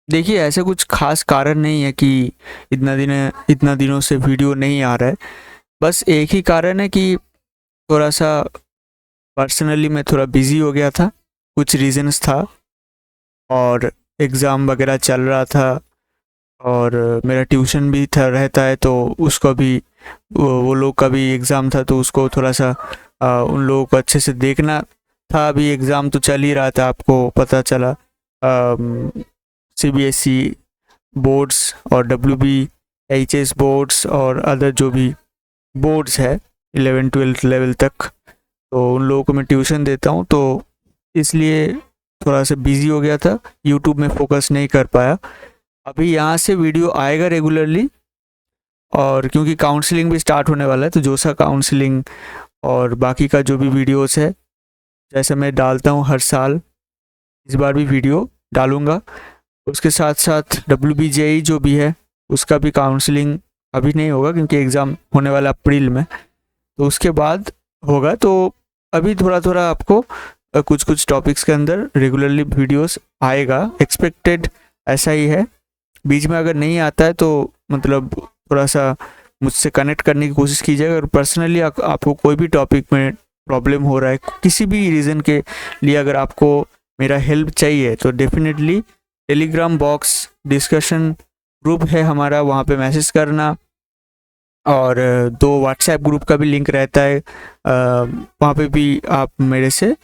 देखिए, ऐसा कुछ खास कारण नहीं है कि इतना दिनों से वीडियो नहीं आ रहा है। बस एक ही कारण है कि थोड़ा सा पर्सनली मैं थोड़ा बिजी हो गया था, कुछ रीजंस था, और एग्ज़ाम वगैरह चल रहा था, और मेरा ट्यूशन भी था रहता है, तो उसको भी वो लोग का भी एग्ज़ाम था, तो उसको थोड़ा सा उन लोगों को अच्छे से देखना था। अभी एग्ज़ाम तो चल ही रहा था, आपको पता चला। सीबीएसई बोर्ड्स और WBHS बोर्ड्स और अदर जो भी बोर्ड्स है 11-12 लेवल तक, तो उन लोगों को मैं ट्यूशन देता हूँ, तो इसलिए थोड़ा सा बिजी हो गया था, यूट्यूब में फोकस नहीं कर पाया। अभी यहाँ से वीडियो आएगा रेगुलरली, और क्योंकि काउंसलिंग भी स्टार्ट होने वाला है, तो जोसा काउंसलिंग और बाकी का जो भी वीडियोस है, जैसे मैं डालता हूँ हर साल, इस बार भी वीडियो डालूंगा। उसके साथ साथ WBJE जो भी है, उसका भी काउंसलिंग अभी नहीं होगा क्योंकि एग्ज़ाम होने वाला अप्रैल में, तो उसके बाद होगा। तो अभी थोड़ा थोड़ा आपको कुछ कुछ टॉपिक्स के अंदर रेगुलरली वीडियोस आएगा, एक्सपेक्टेड ऐसा ही है। बीच में अगर नहीं आता है तो मतलब थोड़ा सा मुझसे कनेक्ट करने की कोशिश कीजिए। अगर पर्सनली आपको कोई भी टॉपिक में प्रॉब्लम हो रहा है, किसी भी रीज़न के लिए अगर आपको मेरा हेल्प चाहिए, तो definitely Telegram box discussion group है हमारा, वहाँ पे मैसेज करना। और दो व्हाट्सएप ग्रुप का भी लिंक रहता है, वहाँ पे भी आप मेरे से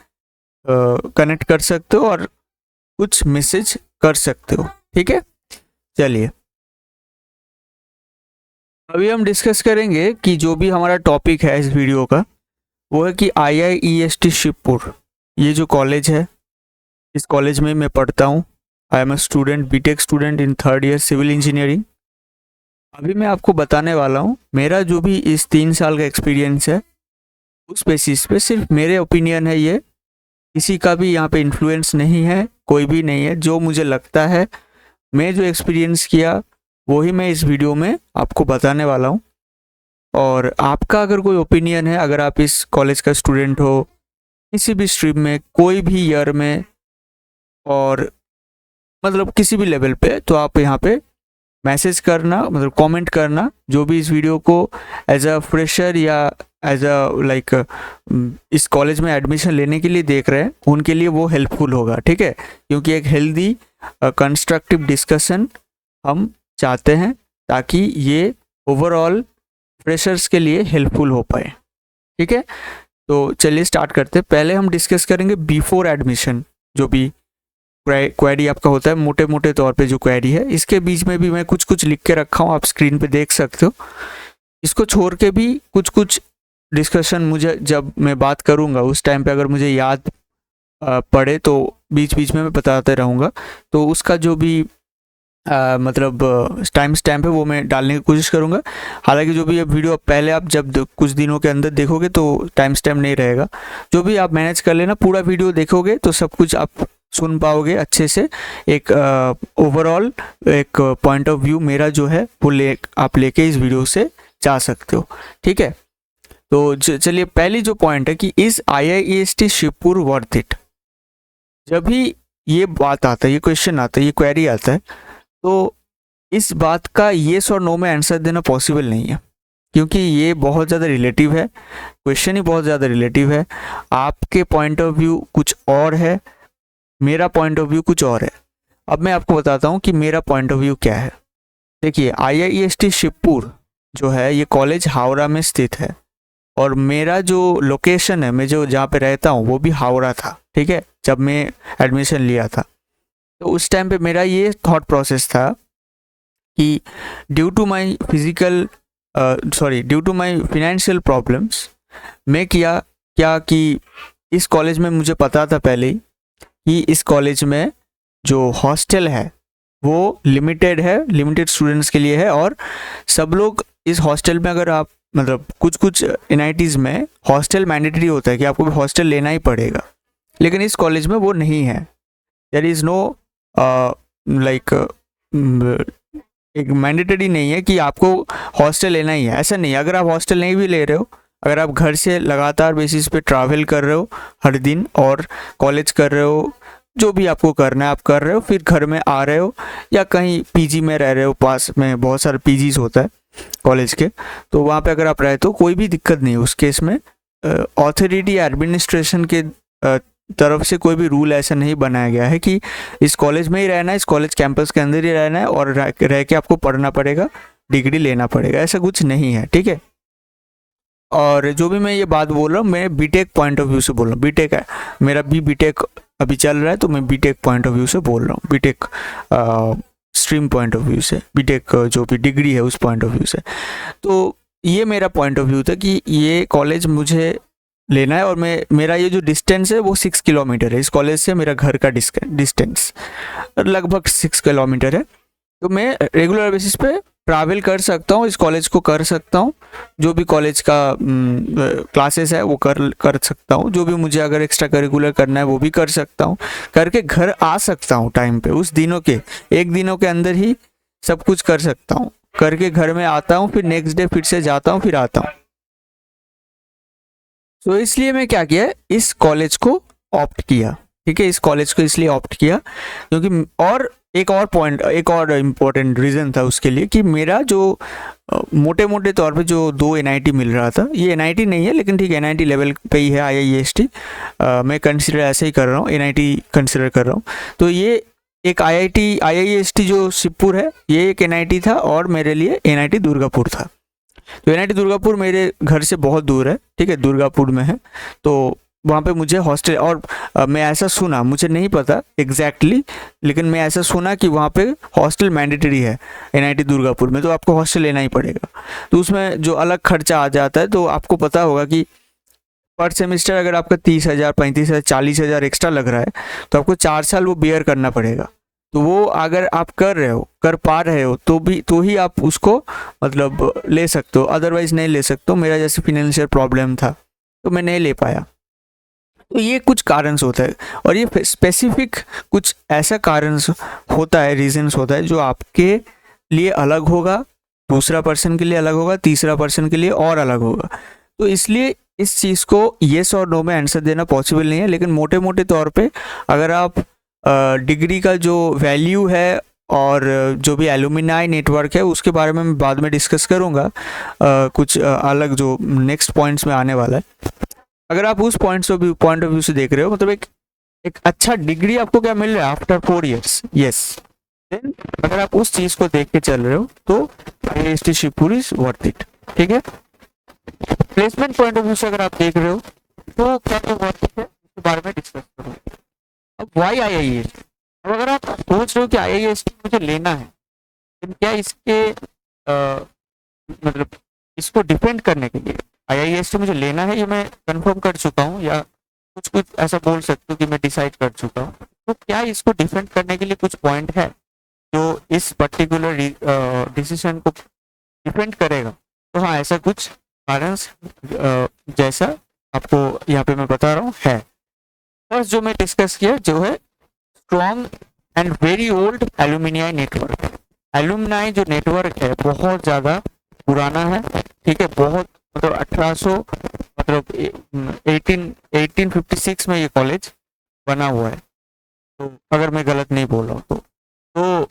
कनेक्ट कर सकते हो और कुछ मैसेज कर सकते हो। ठीक है, चलिए अभी हम डिस्कस करेंगे कि जो भी हमारा टॉपिक है इस वीडियो का, वो है कि IIEST शिवपुर, ये जो कॉलेज है, इस कॉलेज में मैं पढ़ता हूँ। I am a student, BTech student in 3rd year civil engineering. अभी मैं आपको बताने वाला हूँ मेरा जो भी इस 3 साल का एक्सपीरियंस है, उस बेसिस पे सिर्फ मेरे ओपिनियन है ये, किसी का भी यहाँ पे इन्फ्लुएंस नहीं है, कोई भी नहीं है। जो मुझे लगता है, मैं जो एक्सपीरियंस किया, वही मैं इस वीडियो में आपको बताने वाला हूँ। और आपका अगर कोई ओपिनियन है, अगर आप इस कॉलेज का स्टूडेंट हो, किसी भी स्ट्रीम में, कोई भी ईयर में, और मतलब किसी भी लेवल पे, तो आप यहाँ पे मैसेज करना, मतलब कमेंट करना, जो भी इस वीडियो को एज अ फ्रेशर या एज अ लाइक इस कॉलेज में एडमिशन लेने के लिए देख रहे हैं, उनके लिए वो हेल्पफुल होगा। ठीक है, क्योंकि एक हेल्दी कंस्ट्रक्टिव डिस्कशन हम चाहते हैं, ताकि ये ओवरऑल फ्रेशर्स के लिए हेल्पफुल हो पाए। ठीक है, तो चलिए स्टार्ट करते हैं। पहले हम डिस्कस करेंगे बिफोर एडमिशन, जो भी क्वेरी आपका होता है, मोटे मोटे तौर पे जो क्वेरी है, इसके बीच में भी मैं कुछ कुछ लिख के रखा हूँ, आप स्क्रीन पे देख सकते हो। इसको छोड़ के भी कुछ कुछ डिस्कशन मुझे जब मैं बात करूँगा उस टाइम पे अगर मुझे याद पड़े, तो बीच बीच में मैं बताते रहूँगा। तो उसका जो भी मतलब टाइम स्टैम्प है, वो मैं डालने की कोशिश करूँगा। हालांकि जो भी ये वीडियो पहले आप जब कुछ दिनों के अंदर देखोगे, तो टाइम स्टैम्प नहीं रहेगा। जो भी आप मैनेज कर लेना, पूरा वीडियो देखोगे तो सब कुछ आप सुन पाओगे अच्छे से। एक ओवरऑल एक पॉइंट ऑफ व्यू मेरा जो है, वो आप लेके इस वीडियो से जा सकते हो। ठीक है, तो चलिए पहली जो पॉइंट है कि is IIEST Shivpur worth it. जब भी ये बात आता है, ये क्वेश्चन आता है, ये क्वेरी आता है, तो इस बात का येस और नो में आंसर देना पॉसिबल नहीं है, क्योंकि ये बहुत ज़्यादा रिलेटिव है, क्वेश्चन ही बहुत ज़्यादा रिलेटिव है। आपके पॉइंट ऑफ व्यू कुछ और है, मेरा पॉइंट ऑफ व्यू कुछ और है। अब मैं आपको बताता हूँ कि मेरा पॉइंट ऑफ व्यू क्या है। देखिए, IIEST शिवपुर जो है, ये कॉलेज हावड़ा में स्थित है, और मेरा जो लोकेशन है, मैं जो जहाँ पे रहता हूँ, वो भी हावड़ा था। ठीक है, जब मैं एडमिशन लिया था, तो उस टाइम पे मेरा ये थॉट प्रोसेस था कि due to my physical due to my financial problems, मैं किया क्या कि इस कॉलेज में मुझे पता था पहले ही कि इस कॉलेज में जो हॉस्टल है वो लिमिटेड है, लिमिटेड स्टूडेंट्स के लिए है। और सब लोग इस हॉस्टल में, अगर आप मतलब कुछ कुछ NITs में हॉस्टल मैंडेटरी होता है कि आपको हॉस्टल लेना ही पड़ेगा, लेकिन इस कॉलेज में वो नहीं है। देयर इज़ नो लाइक एक मैंडेटरी नहीं है कि आपको हॉस्टल लेना ही है, ऐसा नहीं है। अगर आप हॉस्टल नहीं भी ले रहे हो, अगर आप घर से लगातार बेसिस पे ट्रैवल कर रहे हो हर दिन और कॉलेज कर रहे हो, जो भी आपको करना है आप कर रहे हो, फिर घर में आ रहे हो या कहीं पीजी में रह रहे हो, पास में बहुत सारे पीजीज होता है कॉलेज के, तो वहाँ पे अगर आप रहते हो कोई भी दिक्कत नहीं। उस केस में अथॉरिटी या एडमिनिस्ट्रेशन के तरफ से कोई भी रूल ऐसा नहीं बनाया गया है कि इस कॉलेज में ही रहना है, इस कॉलेज कैंपस के अंदर ही रहना है और रह के आपको पढ़ना पड़ेगा, डिग्री लेना पड़ेगा, ऐसा कुछ नहीं है, ठीक है। और जो भी मैं ये बात बोल रहा हूँ मैं बीटेक पॉइंट ऑफ व्यू से बोल रहा हूँ। बीटेक है मेरा भी, बीटेक अभी चल रहा है तो मैं बीटेक पॉइंट ऑफ व्यू से बोल रहा हूँ, B Tech stream point of view से, बीटेक जो भी डिग्री है उस पॉइंट ऑफ व्यू से। तो ये मेरा पॉइंट ऑफ व्यू था कि ये कॉलेज मुझे लेना है और मेरा ये जो डिस्टेंस है वो 6 किलोमीटर है। इस कॉलेज से मेरा घर का डिस्टेंस लगभग 6 किलोमीटर है। तो मैं रेगुलर बेसिस पे ट्रैवल कर सकता हूँ, इस कॉलेज को कर सकता हूँ, जो भी कॉलेज का क्लासेस है वो कर सकता हूँ, जो भी मुझे अगर एक्स्ट्रा करिकुलर करना है वो भी कर सकता हूँ, करके घर आ सकता हूँ टाइम पे, उस दिनों के 1 दिनों के अंदर ही सब कुछ कर सकता हूँ, करके घर में आता हूँ, फिर नेक्स्ट डे फिर से जाता हूँ, फिर आता हूँ। तो इसलिए मैं क्या किया, इस कॉलेज को ऑप्ट किया, ठीक है। इस कॉलेज को इसलिए ऑप्ट किया क्योंकि और एक और इम्पोर्टेंट रीज़न था उसके लिए कि मेरा जो मोटे मोटे तौर पे जो 2 NIT मिल रहा था, ये NIT नहीं है लेकिन ठीक है NIT लेवल पे ही है, IIEST मैं कंसिडर ऐसे ही कर रहा हूँ, NIT कंसिडर कर रहा हूँ। तो ये एक IIEST जो शिवपुर है ये एक NIT था और मेरे लिए NIT दुर्गापुर था। तो NIT दुर्गापुर मेरे घर से बहुत दूर है, ठीक है, दुर्गापुर में है। तो वहाँ पे मुझे हॉस्टल और मैं ऐसा सुना, मुझे नहीं पता एग्जैक्टली लेकिन मैं ऐसा सुना कि वहाँ पे हॉस्टल मैंडेटरी है NIT दुर्गापुर में, तो आपको हॉस्टल लेना ही पड़ेगा। तो उसमें जो अलग खर्चा आ जाता है, तो आपको पता होगा कि पर सेमेस्टर अगर आपका 30,000 35,000 40,000 एक्स्ट्रा लग रहा है तो आपको 4 साल वो बियर करना पड़ेगा। तो वो अगर आप कर पा रहे हो तो ही आप उसको मतलब ले सकते हो, अदरवाइज नहीं ले सकते हो। मेरा जैसे फिनेंशियल प्रॉब्लम था तो मैं नहीं ले पाया। तो ये कुछ कारण होता है और ये स्पेसिफिक कुछ ऐसा कारण होता है, रीजंस होता है जो आपके लिए अलग होगा, दूसरा पर्सन के लिए अलग होगा, तीसरा पर्सन के लिए और अलग होगा। तो इसलिए इस चीज़ को येस और नो में आंसर देना पॉसिबल नहीं है। लेकिन मोटे मोटे तौर पे अगर आप डिग्री का जो वैल्यू है और जो भी एलुमिनाई नेटवर्क है उसके बारे में मैं बाद में डिस्कस करूँगा, कुछ अलग जो नेक्स्ट पॉइंट्स में आने वाला है। अगर आप उस पॉइंट ऑफ व्यू से देख रहे हो, मतलब एक अच्छा डिग्री आपको क्या मिल रहा है आफ्टर 4 years, यस, देन अगर आप उस चीज को देख के चल रहे हो तो IIST Shivpur is worth it, ठीक है। प्लेसमेंट पॉइंट ऑफ व्यू से अगर आप देख रहे हो तो क्या तो वर्थ इट है, इसके बारे में डिस्कस करूंगा। अब वाई IIST, अब अगर आप सोच रहे हो कि IIST मुझे लेना है, तो क्या इसके मतलब इसको डिफेंड करने के लिए IIST मुझे लेना है, ये मैं कंफर्म कर चुका हूँ या कुछ ऐसा बोल सकते हो कि मैं डिसाइड कर चुका हूँ, तो क्या इसको डिफेंड करने के लिए कुछ पॉइंट है जो इस पर्टिकुलर डिसीजन को डिफेंड करेगा? तो हाँ, ऐसा कुछ कारण जैसा आपको यहाँ पे मैं बता रहा हूँ है। फर्स्ट जो मैं डिस्कस किया जो है strong and very old alumni network. Alumni जो नेटवर्क है बहुत ज़्यादा पुराना है, ठीक है, बहुत मतलब 1856 में ये कॉलेज बना हुआ है, तो अगर मैं गलत नहीं बोल रहा हूँ तो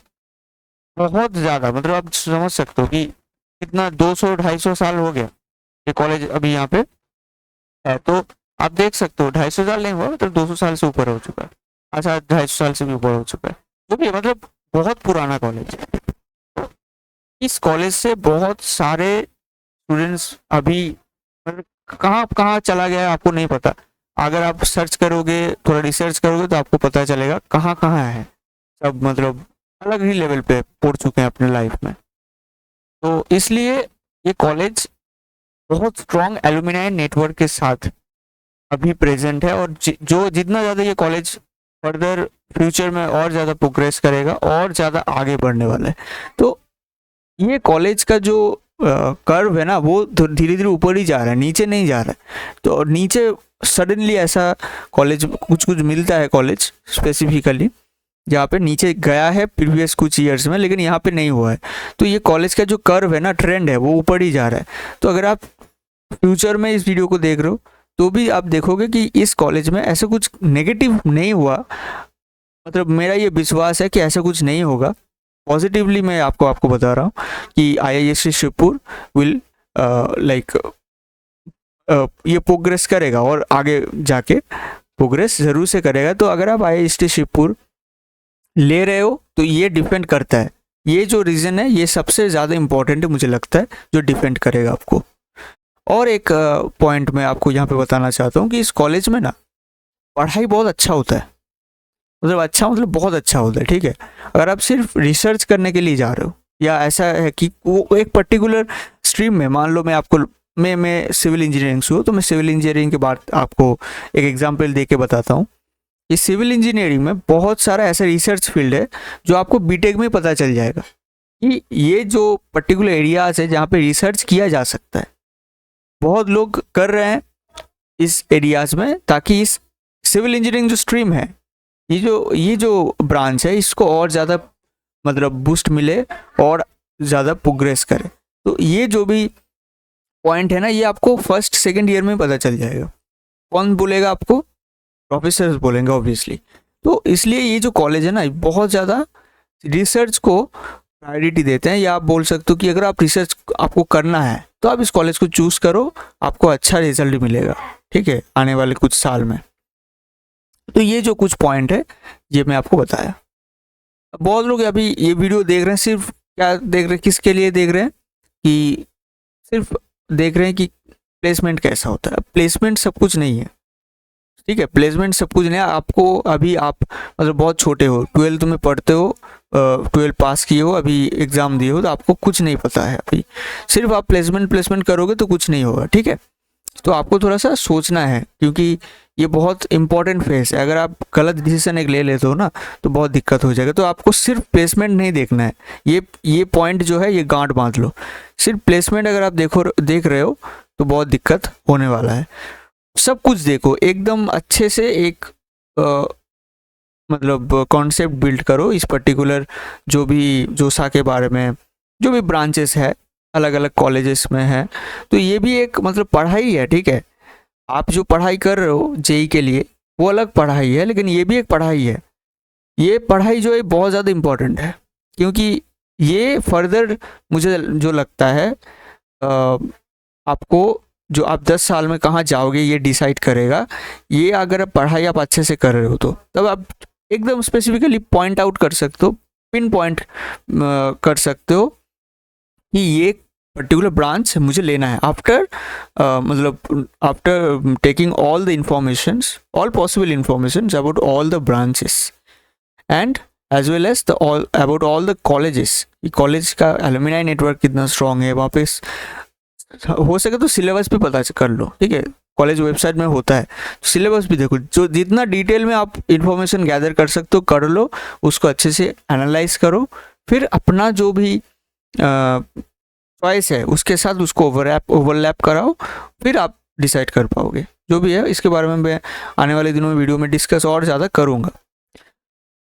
बहुत ज़्यादा, मतलब आप समझ सकते हो कि कितना 200-250 साल हो गया ये कॉलेज अभी यहाँ पे है। तो आप देख सकते हो 250 साल नहीं हुआ, मतलब 200 साल से ऊपर हो चुका है, अच्छा 250 साल से भी ऊपर हो चुका है, जो भी मतलब बहुत पुराना कॉलेज है। तो इस कॉलेज से बहुत सारे स्टूडेंट्स अभी मतलब कहाँ चला गया है आपको नहीं पता। अगर आप सर्च करोगे, थोड़ा रिसर्च करोगे तो आपको पता चलेगा कहाँ है सब, मतलब अलग ही लेवल पे पहुंच चुके हैं अपने लाइफ में। तो इसलिए ये कॉलेज बहुत स्ट्रॉन्ग एल्यूमिनाई नेटवर्क के साथ अभी प्रेजेंट है और जो जितना ज़्यादा ये कॉलेज फर्दर फ्यूचर में और ज़्यादा प्रोग्रेस करेगा और ज़्यादा आगे बढ़ने वाला है। तो ये कॉलेज का जो कर्व है ना वो धीरे धीरे ऊपर ही जा रहा है, नीचे नहीं जा रहा है। तो नीचे सडनली ऐसा कॉलेज कुछ मिलता है, कॉलेज स्पेसिफिकली जहाँ पे नीचे गया है प्रीवियस कुछ ईयर्स में, लेकिन यहाँ पे नहीं हुआ है। तो ये कॉलेज का जो कर्व है ना, ट्रेंड है, वो ऊपर ही जा रहा है। तो अगर आप फ्यूचर में इस वीडियो को देख रहे हो तो भी आप देखोगे कि इस कॉलेज में ऐसा कुछ नेगेटिव नहीं हुआ, मतलब मेरा ये विश्वास है कि ऐसा कुछ नहीं होगा। पॉजिटिवली मैं आपको बता रहा हूँ कि IIST शिवपुर विल लाइक ये प्रोग्रेस करेगा और आगे जाके प्रोग्रेस ज़रूर से करेगा। तो अगर आप IIST शिवपुर ले रहे हो तो ये डिपेंड करता है, ये जो रीज़न है ये सबसे ज़्यादा इम्पोर्टेंट है मुझे लगता है, जो डिपेंड करेगा आपको। और एक पॉइंट मैं आपको यहाँ पे बताना चाहता हूँ कि इस कॉलेज में ना पढ़ाई बहुत अच्छा होता है, मतलब अच्छा मतलब बहुत अच्छा होता है, ठीक है। अगर आप सिर्फ रिसर्च करने के लिए जा रहे हो, या ऐसा है कि वो एक पर्टिकुलर स्ट्रीम में, मान लो मैं सिविल इंजीनियरिंग से हूँ, तो मैं सिविल इंजीनियरिंग के बाद आपको एक एग्जांपल दे के बताता हूँ। इस सिविल इंजीनियरिंग में बहुत सारा ऐसा रिसर्च फील्ड है जो आपको बीटेक में पता चल जाएगा कि ये जो पर्टिकुलर एरियाज है जहाँ पे रिसर्च किया जा सकता है, बहुत लोग कर रहे हैं इस एरियाज में, ताकि इस सिविल इंजीनियरिंग जो स्ट्रीम है, ये जो ब्रांच है, इसको और ज़्यादा मतलब बूस्ट मिले और ज़्यादा प्रोग्रेस करे। तो ये जो भी पॉइंट है ना, ये आपको फर्स्ट सेकंड ईयर में पता चल जाएगा। कौन बोलेगा आपको? प्रोफेसर्स बोलेंगे ऑब्वियसली। तो इसलिए ये जो कॉलेज है ना, बहुत ज़्यादा रिसर्च को प्रायोरिटी देते हैं, या आप बोल सकते हो कि अगर आप रिसर्च आपको करना है तो आप इस कॉलेज को चूज़ करो, आपको अच्छा रिजल्ट मिलेगा, ठीक है, आने वाले कुछ साल में। तो ये जो कुछ पॉइंट है ये मैं आपको बताया। बहुत लोग अभी ये वीडियो देख रहे हैं, सिर्फ क्या देख रहे हैं, किसके लिए देख रहे हैं कि सिर्फ देख रहे हैं कि प्लेसमेंट कैसा होता है। प्लेसमेंट सब कुछ नहीं है, ठीक है, प्लेसमेंट सब कुछ नहीं है। आपको अभी आप मतलब बहुत छोटे हो, 12th में पढ़ते हो, 12 पास किए हो, अभी एग्ज़ाम दिए हो, तो आपको कुछ नहीं पता है अभी। सिर्फ आप प्लेसमेंट करोगे तो कुछ नहीं होगा, ठीक है। तो आपको थोड़ा सा सोचना है, क्योंकि ये बहुत इंपॉर्टेंट फेस है। अगर आप गलत डिसीजन एक ले लेते हो ना तो बहुत दिक्कत हो जाएगा। तो आपको सिर्फ प्लेसमेंट नहीं देखना है, ये पॉइंट जो है ये गांठ बांध लो। सिर्फ प्लेसमेंट अगर आप देख रहे हो तो बहुत दिक्कत होने वाला है। सब कुछ देखो एकदम अच्छे से, एक मतलब कॉन्सेप्ट बिल्ड करो इस पर्टिकुलर जो सा के बारे में, जो भी ब्रांचेस है अलग अलग कॉलेजेस में है। तो ये भी एक मतलब पढ़ाई है, ठीक है। आप जो पढ़ाई कर रहे हो जेई के लिए वो अलग पढ़ाई है, लेकिन ये भी एक पढ़ाई है। ये पढ़ाई जो है बहुत ज़्यादा इम्पोर्टेंट है, क्योंकि ये फर्दर मुझे जो लगता है आपको जो आप 10 साल में कहाँ जाओगे ये डिसाइड करेगा। ये अगर पढ़ाई आप अच्छे से कर रहे हो तो तब आप एकदम स्पेसिफिकली पॉइंट आउट कर सकते हो, पिन पॉइंट कर सकते हो कि ये पर्टिकुलर ब्रांच मुझे लेना है। After taking all the informations, all possible informations about all the branches and as well as about all the colleges. College का एलुमिनाई नेटवर्क कितना स्ट्रॉन्ग है, वहाँ पे हो सके तो सिलेबस भी पता कर लो, ठीक है। कॉलेज वेबसाइट में होता है, सिलेबस भी देखो, जो जितना डिटेल में आप इंफॉर्मेशन गैदर कर सकते हो कर लो, उसको अच्छे से एनालाइज करो, फिर अपना जो भी चॉइस है उसके साथ उसको ओवरलैप कराओ, फिर आप डिसाइड कर पाओगे। जो भी है इसके बारे में मैं आने वाले दिनों में वीडियो में डिस्कस और ज़्यादा करूँगा।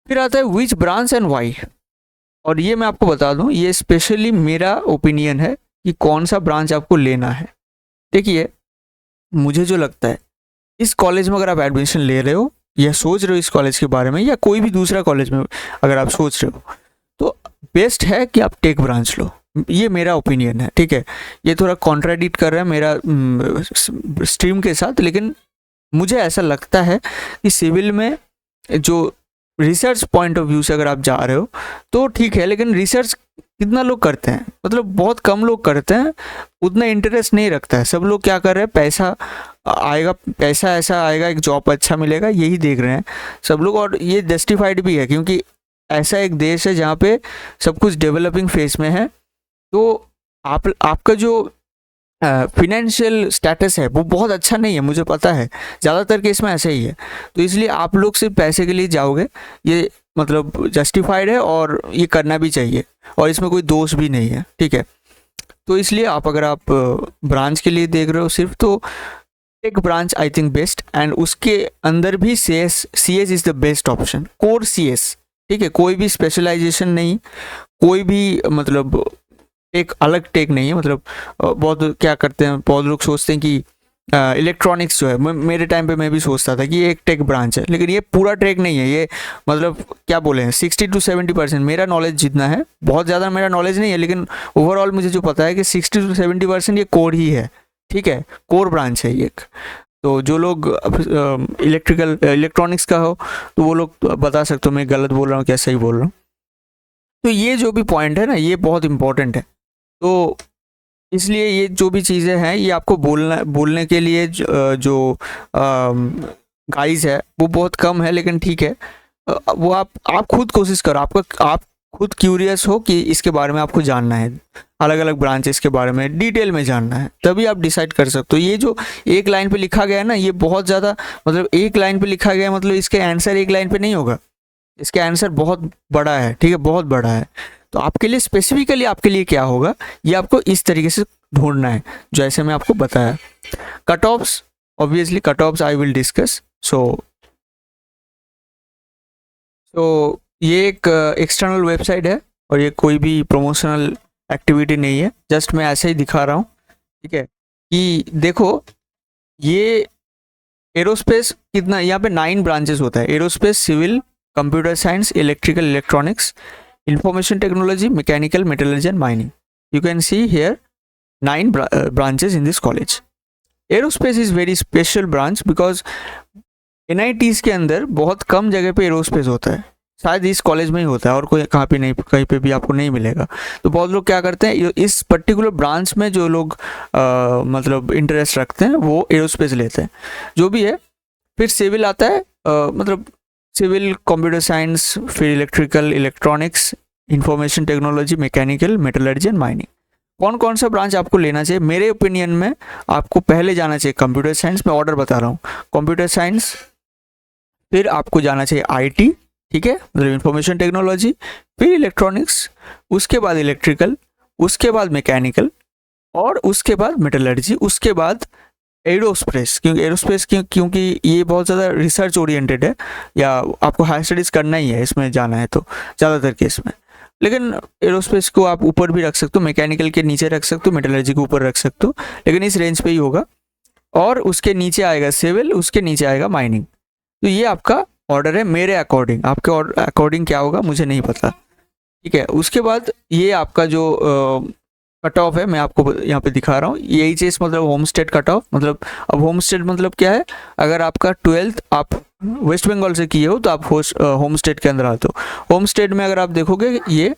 फिर आता है विच ब्रांच एंड वाई, और ये मैं आपको बता दूँ, ये स्पेशली मेरा ओपिनियन है कि कौन सा ब्रांच आपको लेना है। देखिए मुझे जो लगता है, इस कॉलेज में अगर आप एडमिशन ले रहे हो या सोच रहे हो इस कॉलेज के बारे में, या कोई भी दूसरा कॉलेज में अगर आप सोच रहे हो, तो बेस्ट है कि आप टेक ब्रांच लो। ये मेरा ओपिनियन है, ठीक है। ये थोड़ा कॉन्ट्राडिक्ट कर रहा है मेरा स्ट्रीम के साथ, लेकिन मुझे ऐसा लगता है कि सिविल में जो रिसर्च पॉइंट ऑफ व्यू से अगर आप जा रहे हो तो ठीक है, लेकिन रिसर्च कितना लोग करते हैं, मतलब बहुत कम लोग करते हैं, उतना इंटरेस्ट नहीं रखता है। सब लोग क्या कर रहे हैं, पैसा आएगा, पैसा ऐसा आएगा, एक जॉब अच्छा मिलेगा, यही देख रहे हैं सब लोग। और ये जस्टिफाइड भी है, क्योंकि ऐसा एक देश है जहाँ पे सब कुछ डेवलपिंग फेज में है। तो आपका जो फिनेंशियल स्टेटस है वो बहुत अच्छा नहीं है, मुझे पता है, ज़्यादातर केस में ऐसा ही है। तो इसलिए आप लोग सिर्फ पैसे के लिए जाओगे, ये मतलब जस्टिफाइड है और ये करना भी चाहिए, और इसमें कोई दोष भी नहीं है, ठीक है। तो इसलिए अगर आप ब्रांच के लिए देख रहे हो सिर्फ, तो एक branch I think best, and उसके अंदर भी C S is the best option, core CS, ठीक है। कोई भी स्पेशलाइजेशन नहीं, कोई भी मतलब एक अलग टेक नहीं है। मतलब बहुत क्या करते हैं, बहुत लोग सोचते हैं कि इलेक्ट्रॉनिक्स जो है, मेरे टाइम पे मैं भी सोचता था कि ये एक टेक ब्रांच है, लेकिन ये पूरा टेक नहीं है। ये मतलब क्या बोले हैं, 60 to 70% मेरा नॉलेज जितना है, बहुत ज़्यादा मेरा नॉलेज नहीं है, लेकिन ओवरऑल मुझे जो पता है कि 60 to 70% ये कोर ही है, ठीक है, कोर ब्रांच है ये एक। तो जो लोग इलेक्ट्रॉनिक्स का हो तो वो लोग बता सकते हो मैं गलत बोल रहा हूँ क्या सही बोल रहा हूँ। तो ये जो भी पॉइंट है ना, ये बहुत इंपॉर्टेंट है। तो इसलिए ये जो भी चीज़ें हैं ये आपको बोलने के लिए जो गाइस है वो बहुत कम है, लेकिन ठीक है। वो आप खुद कोशिश करो, आप खुद क्यूरियस हो कि इसके बारे में आपको जानना है, अलग अलग ब्रांचेस के बारे में डिटेल में जानना है, तभी आप डिसाइड कर सकते हो। ये जो एक लाइन पे लिखा गया है ना, ये बहुत ज़्यादा, मतलब एक लाइन पे लिखा गया है, मतलब इसके आंसर एक लाइन पे नहीं होगा, इसके आंसर बहुत बड़ा है, ठीक है, बहुत बड़ा है। तो आपके लिए स्पेसिफिकली आपके लिए क्या होगा, ये आपको इस तरीके से ढूंढना है जैसे मैं आपको बताया। Cut offs, obviously cut offs I will discuss. So ये एक एक्सटर्नल वेबसाइट है और ये कोई भी प्रमोशनल एक्टिविटी नहीं है, जस्ट मैं ऐसे ही दिखा रहा हूँ, ठीक है, कि देखो ये एरोस्पेस कितना, यहाँ पे 9 ब्रांचेस होता है, aerospace, civil, computer science, electrical, electronics, information technology, mechanical, metallurgy and mining. You can see here 9 branches in this college. Aerospace is very special branch because NITs के अंदर बहुत कम जगह पे एरोस्पेस होता है, शायद इस कॉलेज में ही होता है और कोई कहाँ पे नहीं, कहीं पे भी आपको नहीं मिलेगा। तो बहुत लोग क्या करते हैं, इस पर्टिकुलर ब्रांच में जो लोग मतलब इंटरेस्ट रखते हैं वो एरोस्पेस लेते हैं, जो भी है। फिर सिविल आता है, मतलब सिविल, कंप्यूटर साइंस, फिर electrical, electronics, information technology, mechanical, metallurgy and mining. कौन कौन सा ब्रांच आपको लेना चाहिए, मेरे ओपिनियन में आपको पहले जाना चाहिए कंप्यूटर साइंस, में ऑर्डर बता रहा हूँ, कंप्यूटर साइंस, फिर आपको जाना चाहिए आईटी, ठीक है, मतलब इंफॉर्मेशन टेक्नोलॉजी, फिर इलेक्ट्रॉनिक्स, उसके बाद इलेक्ट्रिकल, उसके बाद मैकेनिकल, और उसके बाद मेटलर्जी, उसके बाद एरोस्पेस। क्योंकि ये बहुत ज़्यादा रिसर्च ओरिएंटेड है, या आपको हायर स्टडीज़ करना ही है, इसमें जाना है तो ज़्यादातर केस में। लेकिन एरोस्पेस को आप ऊपर भी रख सकते हो, मैकेनिकल के नीचे रख सकते हो, मेटलर्जी को ऊपर रख सकते हो, लेकिन इस रेंज पे ही होगा। और उसके नीचे आएगा सिविल, उसके नीचे आएगा माइनिंग। तो ये आपका ऑर्डर है मेरे अकॉर्डिंग, आपके अकॉर्डिंग क्या होगा मुझे नहीं पता, ठीक है। उसके बाद ये आपका जो कट ऑफ है मैं आपको यहाँ पे दिखा रहा हूँ, यही चीज़ मतलब होम स्टेट कट ऑफ। मतलब अब होम स्टेट मतलब क्या है, अगर आपका 12th आप वेस्ट बंगाल से किए हो तो आप होम स्टेट के अंदर आते हो। होम स्टेट में अगर आप देखोगे, ये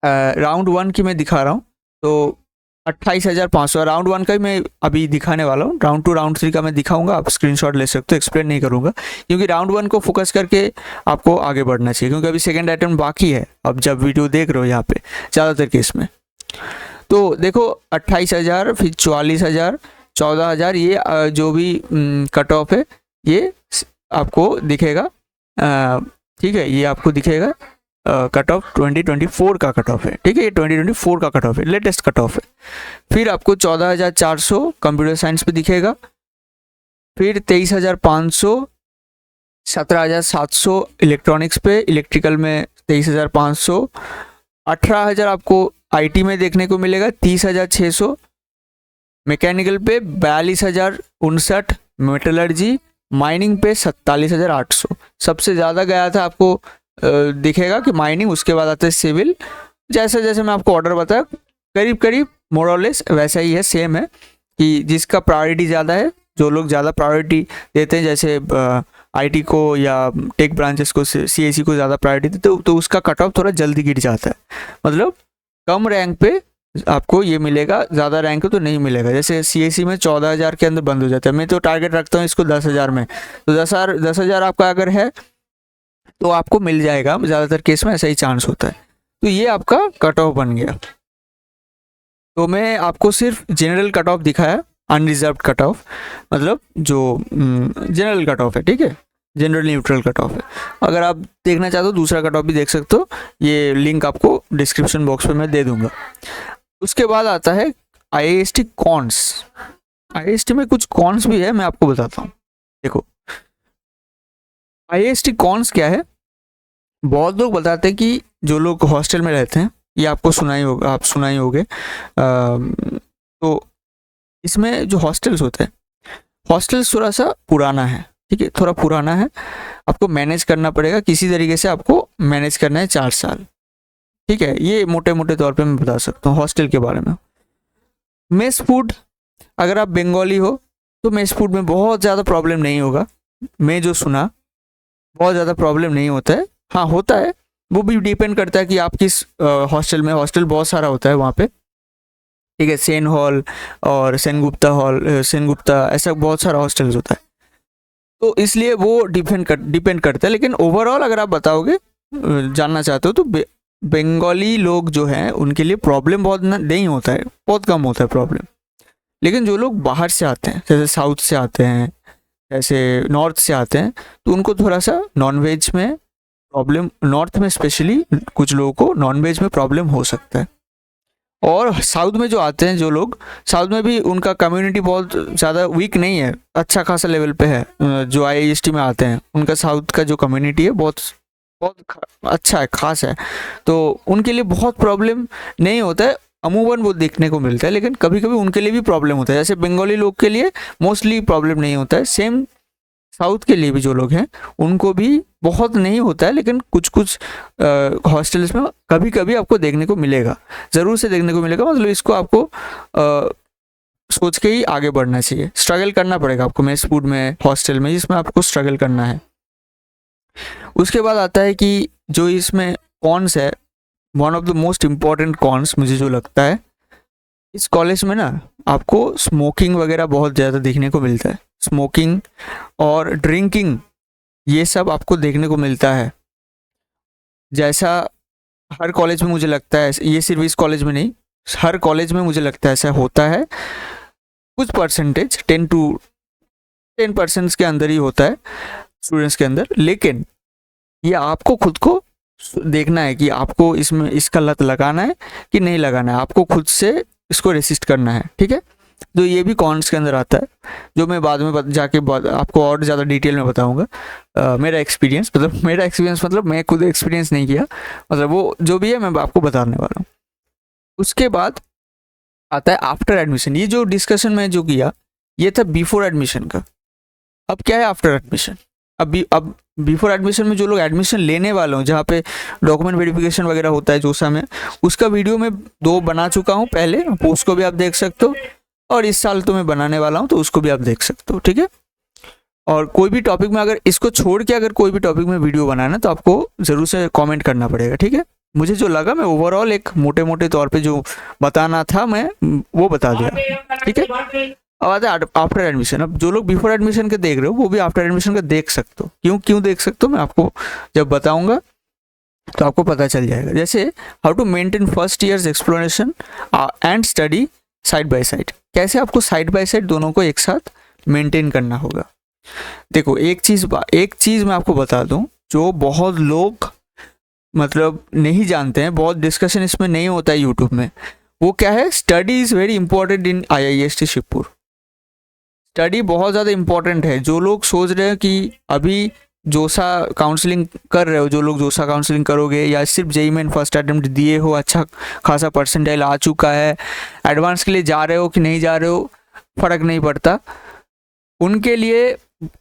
राउंड 1 की मैं दिखा रहा हूँ, तो 28,500 राउंड 1 का ही मैं अभी दिखाने वाला हूँ। राउंड 2 राउंड 3 का मैं दिखाऊंगा, आप स्क्रीनशॉट ले सकते हो, एक्सप्लेन नहीं करूँगा, क्योंकि राउंड 1 को फोकस करके आपको आगे बढ़ना चाहिए, क्योंकि अभी सेकेंड अटेम्प्ट बाकी है, अब जब वीडियो देख रहे हो यहाँ पे ज़्यादातर केस में। तो देखो 28,000, फिर 44,000, 14,000, ये जो भी कट ऑफ है ये आपको दिखेगा, ठीक है, ये आपको दिखेगा कट ऑफ 2024 का कट ऑफ है, ठीक है, ये 2024 का कट ऑफ है, लेटेस्ट कट ऑफ है। फिर आपको 14,400 कंप्यूटर साइंस पे दिखेगा, फिर 23,500, 17,700 इलेक्ट्रॉनिक्स पे, इलेक्ट्रिकल में 23,500, 18,000 आपको आईटी में देखने को मिलेगा, 30,600 मैकेनिकल पे, 42,059 मेटलर्जी, माइनिंग पे 47,800। सबसे ज़्यादा गया था आपको दिखेगा कि माइनिंग, उसके बाद आता है सिविल। जैसे जैसे मैं आपको ऑर्डर बताया, करीब करीब मोरलेस वैसा ही है, सेम है, कि जिसका प्रायोरिटी ज़्यादा है, जो लोग ज़्यादा प्रायोरिटी देते हैं, जैसे आईटी को या टेक ब्रांचेस को, सीएसई को ज़्यादा प्रायोरिटी देते तो उसका कट ऑफ थोड़ा जल्दी गिर जाता है। मतलब कम रैंक पे आपको ये मिलेगा, ज़्यादा रैंक तो नहीं मिलेगा। जैसे सीएसई में 14,000 के अंदर बंद हो जाता है, मैं तो टारगेट रखता हूँ इसको 10,000 में, तो 10,000 आपका अगर है तो आपको मिल जाएगा, ज़्यादातर केस में ऐसा ही चांस होता है। तो ये आपका कट ऑफ बन गया। तो मैं आपको सिर्फ जनरल कट ऑफ दिखाया, अनरिजर्व कट ऑफ, मतलब जो जनरल कट ऑफ है, ठीक है, जनरल न्यूट्रल कट ऑफ है। अगर आप देखना चाहते हो दूसरा कट ऑफ भी देख सकते हो, ये लिंक आपको डिस्क्रिप्शन बॉक्स में मैं दे दूंगा। उसके बाद आता है आईआईएसटी कॉन्स। आईआईएसटी में कुछ कॉन्स भी है, मैं आपको बताता हूँ। देखो आईआईएसटी कॉन्स क्या है, बहुत लोग बताते हैं कि जो लोग हॉस्टल में रहते हैं, ये आपको सुनाई होगा, आप सुनाई होगे, तो इसमें जो हॉस्टल्स होते हैं हॉस्टल थोड़ा सा पुराना है, ठीक है, थोड़ा पुराना है, आपको मैनेज करना पड़ेगा किसी तरीके से, आपको मैनेज करना है 4 साल, ठीक है। ये मोटे मोटे तौर पे मैं बता सकता हूँ हॉस्टल के बारे में। मेस फूड, अगर आप बंगाली हो तो मेस फूड में बहुत ज़्यादा प्रॉब्लम नहीं होगा, मैं जो सुना बहुत ज़्यादा प्रॉब्लम नहीं होता है। हाँ होता है, वो भी डिपेंड करता है कि आप किस हॉस्टल में, हॉस्टल बहुत सारा होता है वहाँ पे, ठीक है, सेन हॉल और सेनगुप्ता हॉल, सेनगुप्ता, ऐसा बहुत सारा हॉस्टल्स होता है, तो इसलिए वो डिपेंड करता है। लेकिन ओवरऑल अगर आप बताओगे, जानना चाहते हो तो बंगाली लोग जो हैं उनके लिए प्रॉब्लम बहुत नहीं होता है, बहुत कम होता है प्रॉब्लम। लेकिन जो लोग बाहर से आते हैं, जैसे साउथ से आते हैं, जैसे नॉर्थ से आते हैं, तो उनको थोड़ा सा नॉनवेज में प्रॉब्लम, नॉर्थ में स्पेशली कुछ लोगों को नॉनवेज में प्रॉब्लम हो सकता है। और साउथ में जो आते हैं जो लोग, साउथ में भी उनका कम्युनिटी बहुत ज़्यादा वीक नहीं है, अच्छा खासा लेवल पे है। जो IIST में आते हैं उनका साउथ का जो कम्युनिटी है बहुत बहुत अच्छा है, खास है, तो उनके लिए बहुत प्रॉब्लम नहीं होता है, अमूमन वो देखने को मिलता है। लेकिन कभी कभी उनके लिए भी प्रॉब्लम होता है, जैसे बंगाली लोग के लिए मोस्टली प्रॉब्लम नहीं होता है, सेम साउथ के लिए भी जो लोग हैं उनको भी बहुत नहीं होता है। लेकिन कुछ कुछ हॉस्टल्स में कभी कभी आपको देखने को मिलेगा, ज़रूर से देखने को मिलेगा, मतलब इसको आपको सोच के ही आगे बढ़ना चाहिए। स्ट्रगल करना पड़ेगा आपको मेस फूड में, हॉस्टल में, जिसमें आपको स्ट्रगल करना है। उसके बाद आता है कि जो इसमें कॉन्स है, one of the most important cons मुझे जो लगता है, इस कॉलेज में ना आपको स्मोकिंग वगैरह बहुत ज़्यादा देखने को मिलता है, स्मोकिंग और ड्रिंकिंग, ये सब आपको देखने को मिलता है। जैसा हर कॉलेज में मुझे लगता है, ये सिर्फ इस कॉलेज में नहीं, हर कॉलेज में मुझे लगता है ऐसा होता है, कुछ परसेंटेज 10% के अंदर ही होता है स्टूडेंट्स के अंदर। लेकिन ये आपको खुद को देखना है कि आपको इसमें इसका लत लगाना है कि नहीं लगाना है, आपको खुद से इसको रेसिस्ट करना है, ठीक है। तो ये भी कॉन्स के अंदर आता है, जो मैं बाद में जाके आपको और ज़्यादा डिटेल में बताऊंगा। मेरा एक्सपीरियंस मतलब मैं खुद एक्सपीरियंस नहीं किया, मतलब वो जो भी है मैं आपको बताने वाला हूँ। उसके बाद आता है आफ्टर एडमिशन। ये जो डिस्कशन मैं जो किया ये था बिफोर एडमिशन का। अब क्या है आफ्टर एडमिशन? अब बिफोर एडमिशन में जो लोग एडमिशन लेने वाले हों, जहाँ पे डॉक्यूमेंट वेरिफिकेशन वगैरह होता है जोसा में, उसका वीडियो मैं 2 बना चुका हूँ पहले, उसको भी आप देख सकते हो, और इस साल तो मैं बनाने वाला हूँ तो उसको भी आप देख सकते हो, ठीक है। और कोई भी टॉपिक में अगर इसको छोड़ के अगर कोई भी टॉपिक में वीडियो बनाना तो आपको ज़रूर से कमेंट करना पड़ेगा, ठीक है। मुझे जो लगा मैं ओवरऑल एक मोटे मोटे तौर पे जो बताना था मैं वो बता दिया, ठीक है। अब आता है आफ्टर एडमिशन। अब जो लोग बिफोर एडमिशन के देख रहे हो वो भी आफ्टर एडमिशन का देख सकते हो। क्यों देख सकते हो मैं आपको जब बताऊंगा तो आपको पता चल जाएगा। जैसे how to maintain first years exploration and study side by side, कैसे आपको साइड बाय साइड दोनों को एक साथ मेंटेन करना होगा। देखो एक चीज़ मैं आपको बता दूं जो बहुत लोग मतलब नहीं जानते हैं, बहुत डिस्कशन इसमें नहीं होता है यूट्यूब में, वो क्या है, study is very important in IIST Shivpur. Study बहुत ज़्यादा इंपॉर्टेंट है। जो लोग सोच रहे हैं कि अभी जोसा काउंसलिंग कर रहे हो, जो लोग जोसा काउंसलिंग करोगे या सिर्फ JEE मेन फर्स्ट अटेम्प्ट दिए हो, अच्छा खासा परसेंटाइल आ चुका है, एडवांस के लिए जा रहे हो कि नहीं जा रहे हो फ़र्क नहीं पड़ता, उनके लिए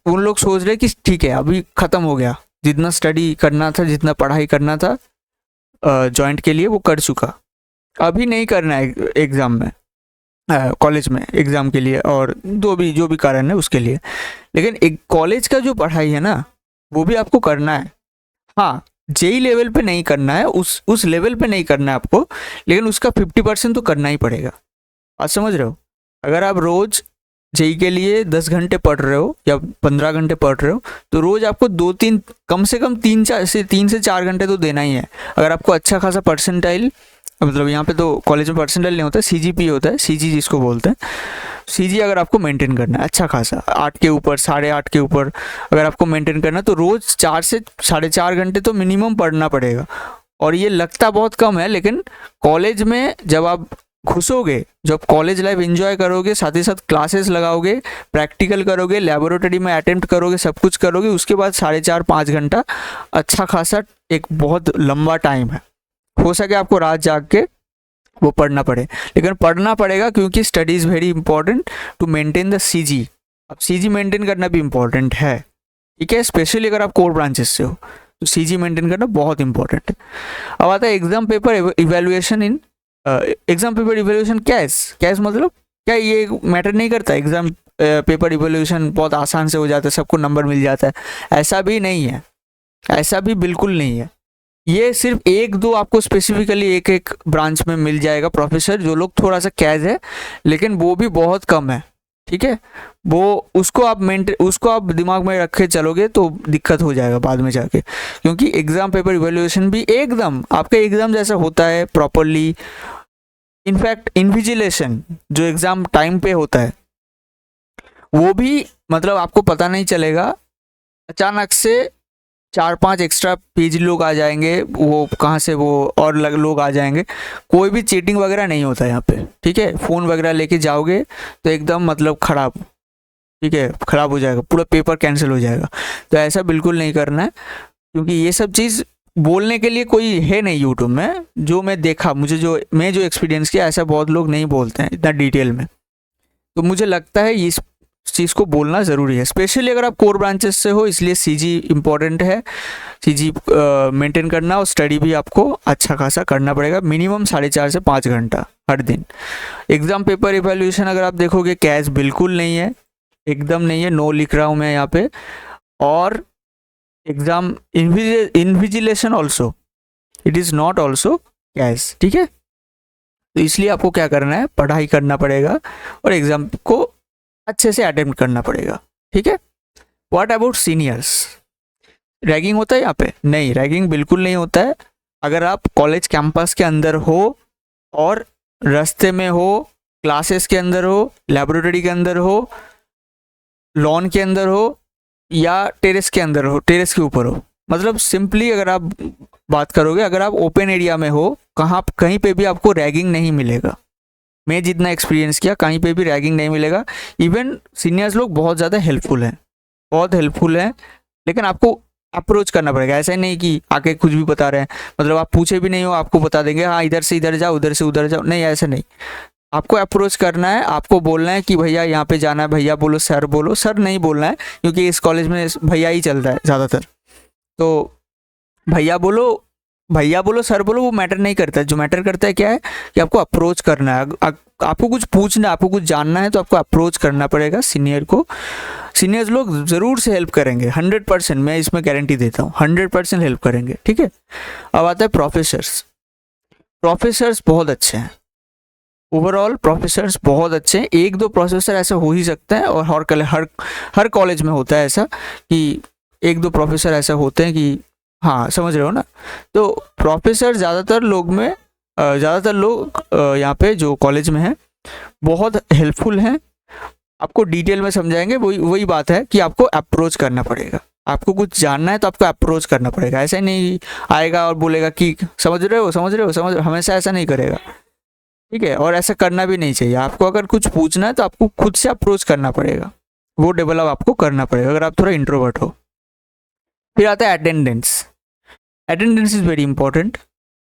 उन लोग सोच रहे हैं कि ठीक है अभी ख़त्म हो गया, जितना स्टडी करना था, जितना पढ़ाई करना था जॉइंट के लिए वो कर चुका, अभी नहीं करना है एग्ज़ाम में, कॉलेज में एग्ज़ाम के लिए, और जो भी कारण है उसके लिए। लेकिन एक कॉलेज का जो पढ़ाई है ना वो भी आपको करना है। हाँ JEE लेवल पे नहीं करना है, उस लेवल पे नहीं करना है आपको, लेकिन उसका 50% तो करना ही पड़ेगा। आप समझ रहे हो? अगर आप रोज़ JEE के लिए 10 घंटे पढ़ रहे हो या 15 घंटे पढ़ रहे हो तो रोज़ आपको 2-3 कम से कम 3 से 4 घंटे तो देना ही है। अगर आपको अच्छा खासा परसेंटाइल, मतलब यहाँ पे तो कॉलेज में परसेंटाइल नहीं होता है, CGP होता है, CG जिसको बोलते हैं, CG अगर आपको मेंटेन करना है अच्छा खासा 8 के ऊपर, 8.5 के ऊपर अगर आपको मेंटेन करना है तो रोज़ 4 से 4.5 घंटे तो मिनिमम पढ़ना पड़ेगा। और ये लगता बहुत कम है, लेकिन कॉलेज में जब आप घुसोगे, जब कॉलेज लाइफ एंजॉय करोगे, साथ ही साथ क्लासेस लगाओगे, प्रैक्टिकल करोगे, लेबोरेटरी में अटेम्प्ट करोगे, सब कुछ करोगे, उसके बाद 4.5-5 घंटा अच्छा खासा एक बहुत लंबा टाइम है। हो सके आपको रात जाग के वो पढ़ना पड़े, लेकिन पढ़ना पड़ेगा क्योंकि study is very important to maintain the CG। अब सीजी मेंटेन करना भी इम्पोर्टेंट है, ठीक है, स्पेशली अगर आप कोर ब्रांचेस से हो तो सीजी मेंटेन करना बहुत इंपॉर्टेंट है। अब आता है exam paper evaluation in exam paper evaluation कैस मतलब क्या ये मैटर नहीं करता, एग्जाम पेपर इवेल्युएशन बहुत आसान से हो जाता है, सबको नंबर मिल जाता है, ऐसा भी नहीं है, ऐसा भी बिल्कुल नहीं है। ये सिर्फ एक दो आपको स्पेसिफिकली एक एक ब्रांच में मिल जाएगा प्रोफेसर, जो लोग थोड़ा सा कैज है, लेकिन वो भी बहुत कम है, ठीक है। वो उसको आप दिमाग में रखे चलोगे तो दिक्कत हो जाएगा बाद में जाके, क्योंकि एग्जाम पेपर इवेल्युएशन भी एकदम आपका एग्जाम जैसा होता है प्रॉपरली। इनफैक्ट इन्विजिलेशन जो एग्जाम टाइम पे होता है वो भी मतलब आपको पता नहीं चलेगा, अचानक से 4-5 एक्स्ट्रा पेज लोग आ जाएंगे, वो कहाँ से वो और लोग आ जाएंगे, कोई भी चीटिंग वगैरह नहीं होता है यहाँ पे, ठीक है। फ़ोन वगैरह लेके जाओगे तो एकदम मतलब ख़राब, ठीक है, ख़राब हो जाएगा, पूरा पेपर कैंसिल हो जाएगा। तो ऐसा बिल्कुल नहीं करना है, क्योंकि ये सब चीज़ बोलने के लिए कोई है नहीं यूट्यूब में, जो मैं देखा, मैं जो एक्सपीरियंस किया, ऐसा बहुत लोग नहीं बोलते हैं इतना डिटेल में। तो मुझे लगता है इस चीज़ को बोलना ज़रूरी है, स्पेशली अगर आप कोर ब्रांचेस से हो, इसलिए सीजी इम्पोर्टेंट है। सीजी मेंटेन करना और स्टडी भी आपको अच्छा खासा करना पड़ेगा, मिनिमम 4.5 से 5 घंटा हर दिन। एग्ज़ाम पेपर इवैल्यूएशन अगर आप देखोगे कैश बिल्कुल नहीं है, एकदम नहीं है, नो लिख रहा हूँ मैं यहाँ पे। और exam invigilation also, it is not also cash, ठीक है। तो इसलिए आपको क्या करना है, पढ़ाई करना पड़ेगा और एग्ज़ाम को अच्छे से अटेम्प्ट करना पड़ेगा, ठीक है। व्हाट अबाउट सीनियर्स, रैगिंग होता है यहाँ पे? नहीं, रैगिंग बिल्कुल नहीं होता है। अगर आप कॉलेज कैंपस के अंदर हो और रास्ते में हो, क्लासेस के अंदर हो, लेबोरेटरी के अंदर हो, लॉन के अंदर हो या टेरेस के अंदर हो, टेरेस के ऊपर हो, मतलब सिंपली अगर आप बात करोगे, अगर आप ओपन एरिया में हो, कहीं पे भी आपको रैगिंग नहीं मिलेगा। मैं जितना एक्सपीरियंस किया, कहीं पे भी रैगिंग नहीं मिलेगा। इवन सीनियर्स लोग बहुत ज़्यादा हेल्पफुल हैं, बहुत हेल्पफुल हैं, लेकिन आपको अप्रोच करना पड़ेगा। ऐसा ही नहीं कि आके कुछ भी बता रहे हैं, मतलब आप पूछे भी नहीं हो आपको बता देंगे, हाँ इधर से इधर जाओ, उधर से उधर जाओ, नहीं ऐसा नहीं। आपको अप्रोच करना है, आपको बोलना है कि भैया यहाँ पे जाना है, भैया बोलो, सर नहीं बोलना है, क्योंकि इस कॉलेज में भैया ही चल रहा है ज़्यादातर। तो भैया बोलो सर बोलो, वो मैटर नहीं करता है। जो मैटर करता है क्या है कि आपको अप्रोच करना है, आपको कुछ पूछना है, आपको कुछ जानना है, तो आपको अप्रोच करना पड़ेगा सीनियर को। सीनियर्स लोग ज़रूर से हेल्प करेंगे, 100%, मैं इसमें गारंटी देता हूँ, 100% हेल्प करेंगे, ठीक है। अब आता है प्रोफेसर्स बहुत अच्छे हैं, ओवरऑल प्रोफेसर्स बहुत अच्छे हैं। एक दो प्रोफेसर ऐसा हो ही सकता है, और हर कॉलेज में होता है ऐसा कि एक दो प्रोफेसर ऐसा होते हैं कि, हाँ समझ रहे हो ना। तो प्रोफेसर ज़्यादातर लोग यहाँ पे जो कॉलेज में हैं बहुत हेल्पफुल हैं, आपको डिटेल में समझाएंगे। वही बात है कि आपको अप्रोच करना पड़ेगा, आपको कुछ जानना है तो आपको अप्रोच करना पड़ेगा। ऐसा नहीं आएगा और बोलेगा कि समझ रहे हो, हमेशा ऐसा नहीं करेगा, ठीक है। और ऐसा करना भी नहीं चाहिए। आपको अगर कुछ पूछना है तो आपको खुद से अप्रोच करना पड़ेगा, वो डेवलप आपको करना पड़ेगा अगर आप थोड़ा इंट्रोवर्ट हो। फिर आता है attendance is very important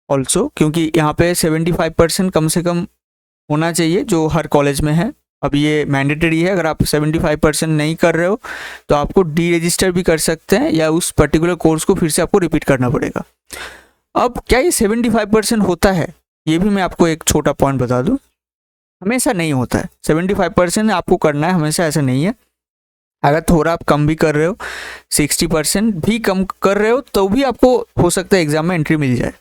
also, क्योंकि यहाँ पे 75% कम से कम होना चाहिए, जो हर कॉलेज में है। अब ये मैंडेटरी है, अगर आप 75% नहीं कर रहे हो तो आपको डी रजिस्टर भी कर सकते हैं, या उस पर्टिकुलर कोर्स को फिर से आपको रिपीट करना पड़ेगा। अब क्या ये 75% होता है, ये भी मैं आपको एक छोटा पॉइंट बता दूं, हमेशा नहीं होता है। 75% आपको करना है, हमेशा ऐसा नहीं है। अगर थोड़ा आप कम भी कर रहे हो, 60% भी कम कर रहे हो, तो भी आपको हो सकता है एग्जाम में एंट्री मिल जाए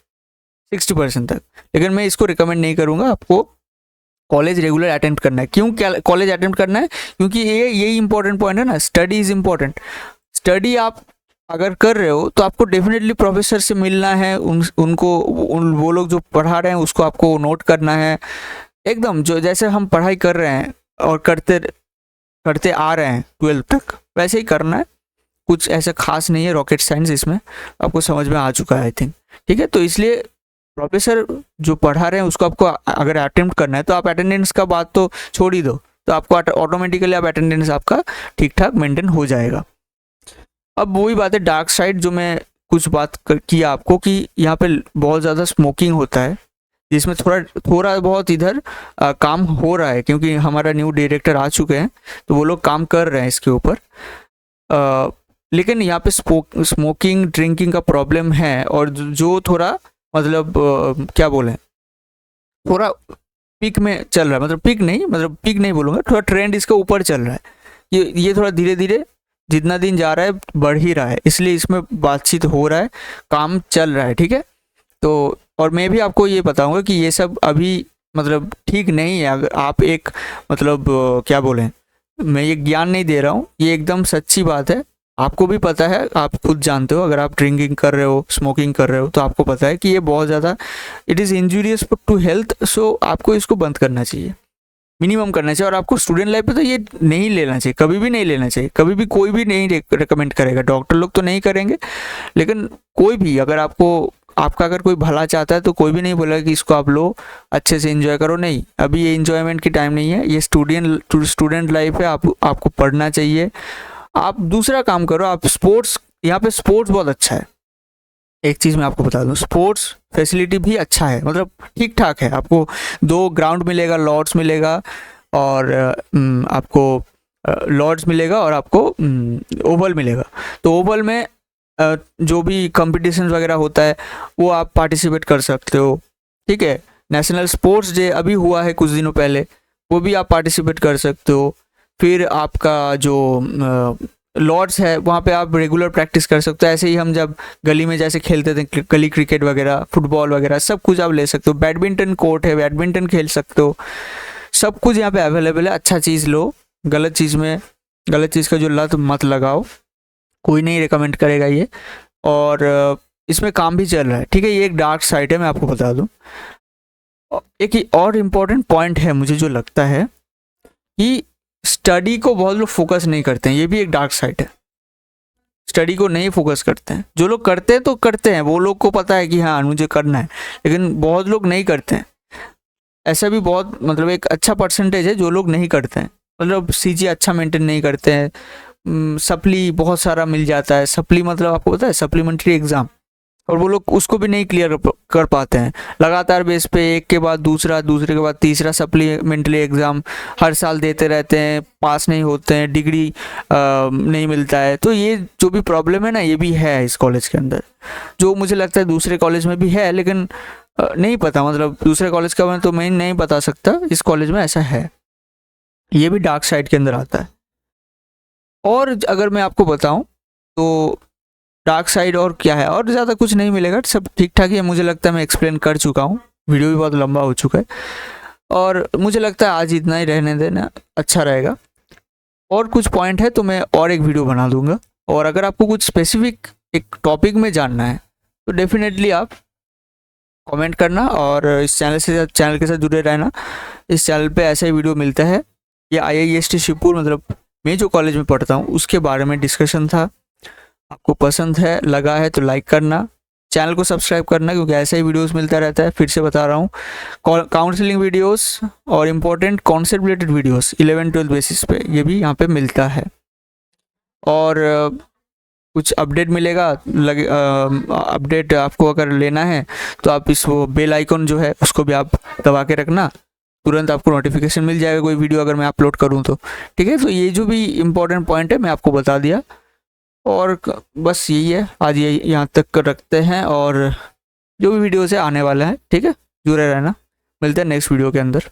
60% तक। लेकिन मैं इसको रिकमेंड नहीं करूँगा, आपको कॉलेज रेगुलर अटेंड करना है। क्यों कॉलेज अटेंड करना है? क्योंकि यही इंपॉर्टेंट पॉइंट है ना, स्टडी इज़ इम्पॉर्टेंट। स्टडी आप अगर कर रहे हो तो आपको डेफिनेटली प्रोफेसर से मिलना है, वो लोग जो पढ़ा रहे हैं उसको आपको नोट करना है, एकदम जो जैसे हम पढ़ाई कर रहे हैं और करते आ रहे हैं 12th तक, वैसे ही करना है। कुछ ऐसा खास नहीं है रॉकेट साइंस, इसमें आपको समझ में आ चुका है आई थिंक, ठीक है। तो इसलिए प्रोफेसर जो पढ़ा रहे हैं उसको आपको अगर अटेम्प्ट करना है तो आप अटेंडेंस का बात तो छोड़ ही दो, तो आपको ऑटोमेटिकली आप अटेंडेंस आपका ठीक ठाक मेंटेन हो जाएगा। अब वही बात है डार्क साइड, जो मैं कुछ बात किया आपको कि यहाँ पे बहुत ज़्यादा स्मोकिंग होता है, जिसमें थोड़ा थोड़ा बहुत इधर काम हो रहा है, क्योंकि हमारा न्यू डायरेक्टर आ चुके हैं तो वो लोग काम कर रहे हैं इसके ऊपर। लेकिन यहाँ पे स्मोकिंग ड्रिंकिंग का प्रॉब्लम है, और जो थोड़ा मतलब क्या बोलें, थोड़ा पीक में चल रहा है, मतलब पीक नहीं बोलूँगा, थोड़ा ट्रेंड इसके ऊपर चल रहा है। ये थोड़ा धीरे धीरे जितना दिन जा रहा है बढ़ ही रहा है, इसलिए इसमें बातचीत हो रहा है, काम चल रहा है, ठीक है। तो और मैं भी आपको ये बताऊंगा कि ये सब अभी मतलब ठीक नहीं है। अगर आप एक मतलब क्या बोलें, मैं ये ज्ञान नहीं दे रहा हूँ, ये एकदम सच्ची बात है। आपको भी पता है, आप खुद जानते हो, अगर आप ड्रिंकिंग कर रहे हो, स्मोकिंग कर रहे हो, तो आपको पता है कि ये बहुत ज़्यादा it is injurious to health. So आपको इसको बंद करना चाहिए, मिनिमम करना चाहिए। और आपको स्टूडेंट लाइफ में तो ये नहीं लेना चाहिए, कभी भी नहीं लेना चाहिए, कभी भी कोई भी नहीं रिकमेंड करेगा। डॉक्टर लोग तो नहीं करेंगे, लेकिन कोई भी अगर आपका अगर कोई भला चाहता है तो कोई भी नहीं बोलेगा कि इसको आप लो, अच्छे से एंजॉय करो। नहीं, अभी ये एंजॉयमेंट की टाइम नहीं है, ये स्टूडेंट लाइफ है। आपको पढ़ना चाहिए, आप दूसरा काम करो, आप स्पोर्ट्स, यहाँ पे स्पोर्ट्स बहुत अच्छा है। एक चीज़ मैं आपको बता दूं, स्पोर्ट्स फैसिलिटी भी अच्छा है, मतलब ठीक ठाक है। आपको 2 ग्राउंड मिलेगा, लॉर्ड्स मिलेगा, और आपको लॉर्ड्स मिलेगा, और आपको ओवल मिलेगा। तो ओवल में जो भी कंपटीशन वगैरह होता है वो आप पार्टिसिपेट कर सकते हो, ठीक है। नेशनल स्पोर्ट्स डे अभी हुआ है कुछ दिनों पहले, वो भी आप पार्टिसिपेट कर सकते हो। फिर आपका जो लॉर्ड्स है वहाँ पे आप रेगुलर प्रैक्टिस कर सकते हो। ऐसे ही हम जब गली में जैसे खेलते थे, गली क्रिकेट वगैरह, फुटबॉल वगैरह, सब कुछ आप ले सकते हो। बैडमिंटन कोर्ट है, बैडमिंटन खेल सकते हो, सब कुछ यहाँ पे अवेलेबल है। अच्छा चीज़ लो, गलत चीज़ का जो लत मत लगाओ, कोई नहीं रिकमेंड करेगा ये। और इसमें काम भी चल रहा है, ठीक है। ये एक डार्क साइड है, मैं आपको बता दूं। एक और इम्पॉर्टेंट पॉइंट है मुझे जो लगता है कि स्टडी को बहुत लोग फोकस नहीं करते हैं, ये भी एक डार्क साइड है। स्टडी को नहीं फोकस करते हैं, जो लोग करते हैं तो करते हैं, वो लोग को पता है कि हाँ मुझे करना है, लेकिन बहुत लोग नहीं करते हैं। ऐसा भी बहुत मतलब एक अच्छा परसेंटेज है जो लोग नहीं करते हैं, मतलब सीजी अच्छा मेंटेन नहीं करते हैं। सप्ली बहुत सारा मिल जाता है, सप्ली मतलब आपको पता है सप्लीमेंट्री एग्ज़ाम, और वो लोग उसको भी नहीं क्लियर कर पाते हैं। लगातार बेस पे एक के बाद दूसरा, दूसरे के बाद तीसरा सप्लीमेंट्री एग्ज़ाम हर साल देते रहते हैं, पास नहीं होते हैं, डिग्री नहीं मिलता है। तो ये जो भी प्रॉब्लम है ना, ये भी है इस कॉलेज के अंदर, जो मुझे लगता है दूसरे कॉलेज में भी है, लेकिन नहीं पता, मतलब दूसरे कॉलेज का मैं नहीं बता सकता, इस कॉलेज में ऐसा है। ये भी डार्क साइड के अंदर आता है। और अगर मैं आपको बताऊं तो डार्क साइड और क्या है, और ज़्यादा कुछ नहीं मिलेगा, सब ठीक ठाक ही है। मुझे लगता है मैं एक्सप्लेन कर चुका हूँ, वीडियो भी बहुत लंबा हो चुका है, और मुझे लगता है आज इतना ही रहने देना अच्छा रहेगा। और कुछ पॉइंट है तो मैं और एक वीडियो बना दूंगा। और अगर आपको कुछ स्पेसिफिक एक टॉपिक में जानना है तो डेफिनेटली आप कमेंट करना, और इस चैनल के साथ जुड़े रहना। इस चैनल पे ऐसा ही वीडियो मिलता है। ये IIST शिवपुर, मतलब मैं जो कॉलेज में पढ़ता हूँ उसके बारे में डिस्कशन था। आपको पसंद है, लगा है तो लाइक करना, चैनल को सब्सक्राइब करना, क्योंकि ऐसे ही वीडियोस मिलता रहता है। फिर से बता रहा हूँ, काउंसलिंग वीडियोस और important concept related videos 11-12 basis पे ये भी यहाँ पे मिलता है। और कुछ अपडेट मिलेगा, अपडेट आपको अगर लेना है तो आप इस वो बेल आइकन जो है उसको भी आप दबा के रखना, तुरंत आपको नोटिफिकेशन मिल जाएगा कोई वीडियो अगर मैं अपलोड करूँ तो, ठीक है। तो ये जो भी इम्पोर्टेंट पॉइंट है मैं आपको बता दिया, और बस यही है, आज ये यहाँ तक रखते हैं। और जो भी वीडियो से आने वाला है, ठीक है, जुड़े रहना। मिलते हैं नेक्स्ट वीडियो के अंदर।